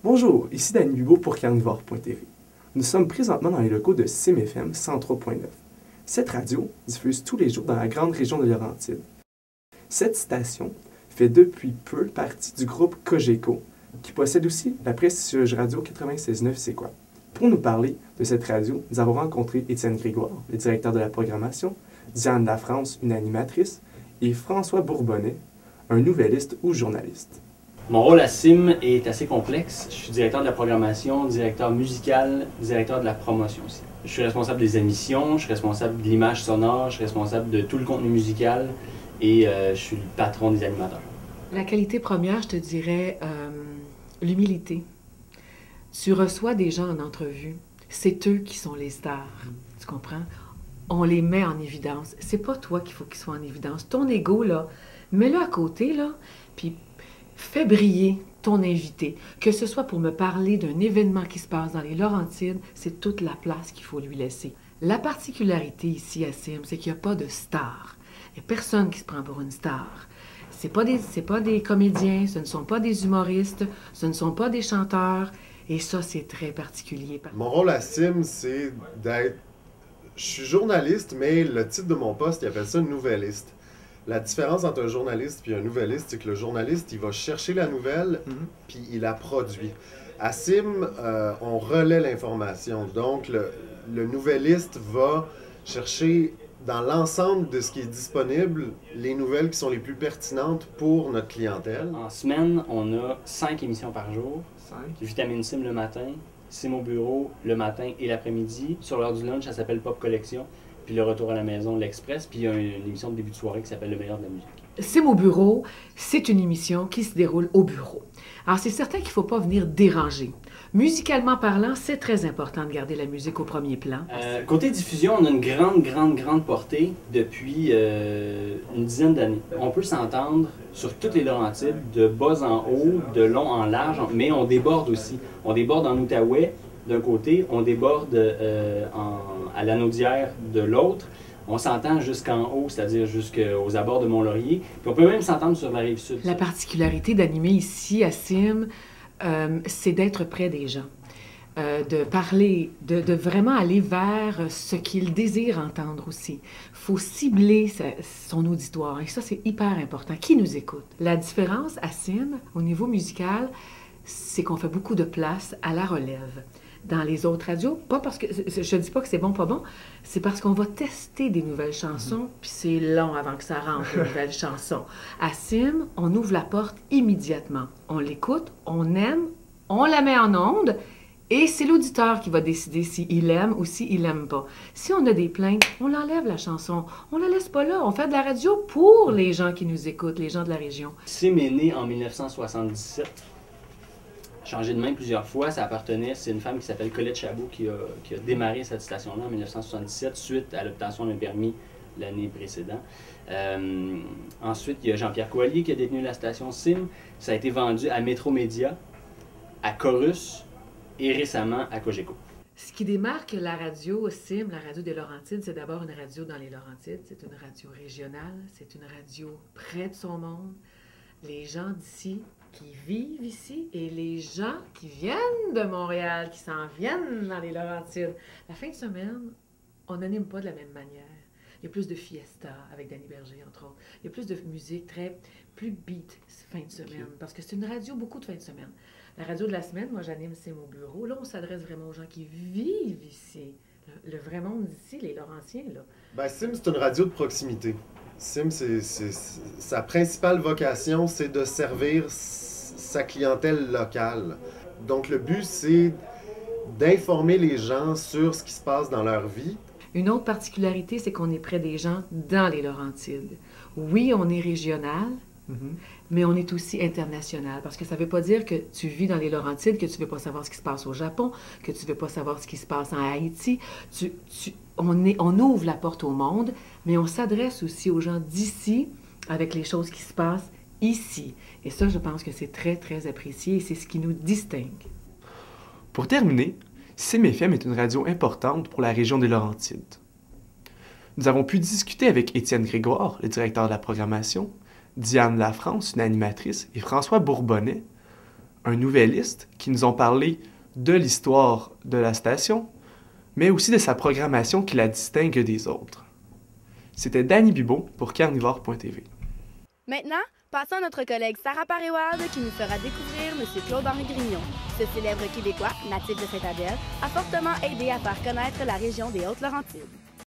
Bonjour, ici Danny Hugo pour Carnivore.tv. Nous sommes présentement dans les locaux de CIM-FM 103.9. Cette radio diffuse tous les jours dans la grande région de Laurentides. Cette station fait depuis peu partie du groupe Cogeco, qui possède aussi la prestigieuse radio 96.9 C'est quoi. Pour nous parler de cette radio, nous avons rencontré Étienne Grégoire, le directeur de la programmation, Diane Lafrance, une animatrice, et François Bourbonnet, un nouvelliste ou journaliste. Mon rôle à CIM est assez complexe. Je suis directeur de la programmation, directeur musical, directeur de la promotion aussi. Je suis responsable des émissions, je suis responsable de l'image sonore, je suis responsable de tout le contenu musical et je suis le patron des animateurs. La qualité première, je te dirais l'humilité. Tu reçois des gens en entrevue, c'est eux qui sont les stars, tu comprends? On les met en évidence. C'est pas toi qu'il faut qu'ils soient en évidence. Ton ego, là, mets-le à côté, là, puis fais briller ton invité. Que ce soit pour me parler d'un événement qui se passe dans les Laurentides, c'est toute la place qu'il faut lui laisser. La particularité ici à CIM, c'est qu'il n'y a pas de star. Il n'y a personne qui se prend pour une star. C'est pas des comédiens, ce ne sont pas des humoristes, ce ne sont pas des chanteurs, et ça, c'est très particulier. Mon rôle à CIM, c'est d'être... Je suis journaliste, mais le titre de mon poste, il appelle ça nouvelliste. La différence entre un journaliste et un nouvelliste, c'est que le journaliste, il va chercher la nouvelle, puis il la produit. À CIM, on relaie l'information. Donc, le nouvelliste va chercher dans l'ensemble de ce qui est disponible, les nouvelles qui sont les plus pertinentes pour notre clientèle. En semaine, on a 5 émissions par jour. 5. Vitamine CIM le matin, CIM au bureau le matin et l'après-midi. Sur l'heure du lunch, ça s'appelle Pop Collection. Puis le retour à la maison, l'Express. Puis il y a une émission de début de soirée qui s'appelle Le meilleur de la musique. CIM au bureau, c'est une émission qui se déroule au bureau. Alors, c'est certain qu'il ne faut pas venir déranger. Musicalement parlant, c'est très important de garder la musique au premier plan. Côté diffusion, on a une grande portée depuis une dizaine d'années. On peut s'entendre sur toutes les Laurentides, de bas en haut, de long en large, mais on déborde aussi. On déborde en Outaouais d'un côté, on déborde à la Naudière de l'autre. On s'entend jusqu'en haut, c'est-à-dire jusqu'aux abords de Mont-Laurier. Puis on peut même s'entendre sur la rive sud. La particularité d'animer ici à CIM, c'est d'être près des gens, de parler, de vraiment aller vers ce qu'ils désirent entendre aussi. Il faut cibler son auditoire et ça, c'est hyper important. Qui nous écoute? La différence à CIM, au niveau musical, c'est qu'on fait beaucoup de place à la relève. Dans les autres radios, pas parce que je dis pas que c'est bon, pas bon, c'est parce qu'on va tester des nouvelles chansons, puis c'est long avant que ça rentre, les nouvelles chansons. À CIM, on ouvre la porte immédiatement. On l'écoute, on aime, on la met en onde, et c'est l'auditeur qui va décider s'il aime ou s'il n'aime pas. Si on a des plaintes, on l'enlève la chanson. On la laisse pas là. On fait de la radio pour les gens qui nous écoutent, les gens de la région. CIM est né en 1977. Changé de main plusieurs fois, c'est une femme qui s'appelle Colette Chabot qui a démarré cette station-là en 1977 suite à l'obtention d'un permis l'année précédente. Ensuite, il y a Jean-Pierre Coallier qui a détenu la station CIM. Ça a été vendu à Métro-Média, à Corus et récemment à Cogeco. Ce qui démarque la radio CIM, la radio des Laurentides, c'est d'abord une radio dans les Laurentides. C'est une radio régionale, c'est une radio près de son monde. Les gens d'ici qui vivent ici et les gens qui viennent de Montréal, qui s'en viennent dans les Laurentides. La fin de semaine, on n'anime pas de la même manière. Il y a plus de fiesta avec Danny Berger, entre autres. Il y a plus de musique plus beat fin de semaine, parce que c'est une radio beaucoup de fin de semaine. La radio de la semaine, moi j'anime CIM au bureau. Là, on s'adresse vraiment aux gens qui vivent ici. Le vrai monde d'ici, les Laurentiens, là. Ben, CIM, c'est une radio de proximité. CIM, sa principale vocation, c'est de servir sa clientèle locale. Donc, le but, c'est d'informer les gens sur ce qui se passe dans leur vie. Une autre particularité, c'est qu'on est près des gens dans les Laurentides. Oui, on est régional, mais on est aussi international. Parce que ça ne veut pas dire que tu vis dans les Laurentides, que tu ne veux pas savoir ce qui se passe au Japon, que tu ne veux pas savoir ce qui se passe en Haïti. On ouvre la porte au monde, mais on s'adresse aussi aux gens d'ici avec les choses qui se passent ici. Et ça, je pense que c'est très, très apprécié et c'est ce qui nous distingue. Pour terminer, CIM-FM est une radio importante pour la région des Laurentides. Nous avons pu discuter avec Étienne Grégoire, le directeur de la programmation, Diane Lafrance, une animatrice, et François Bourbonnet, un nouvelliste qui nous ont parlé de l'histoire de la station, mais aussi de sa programmation qui la distingue des autres. C'était Danny Bibeau pour Carnivore.tv. Maintenant, passons à notre collègue Sarah Paréwald qui nous fera découvrir M. Claude-Henri Grignon. Ce célèbre Québécois, natif de Saint-Adèle, a fortement aidé à faire connaître la région des Hautes-Laurentides.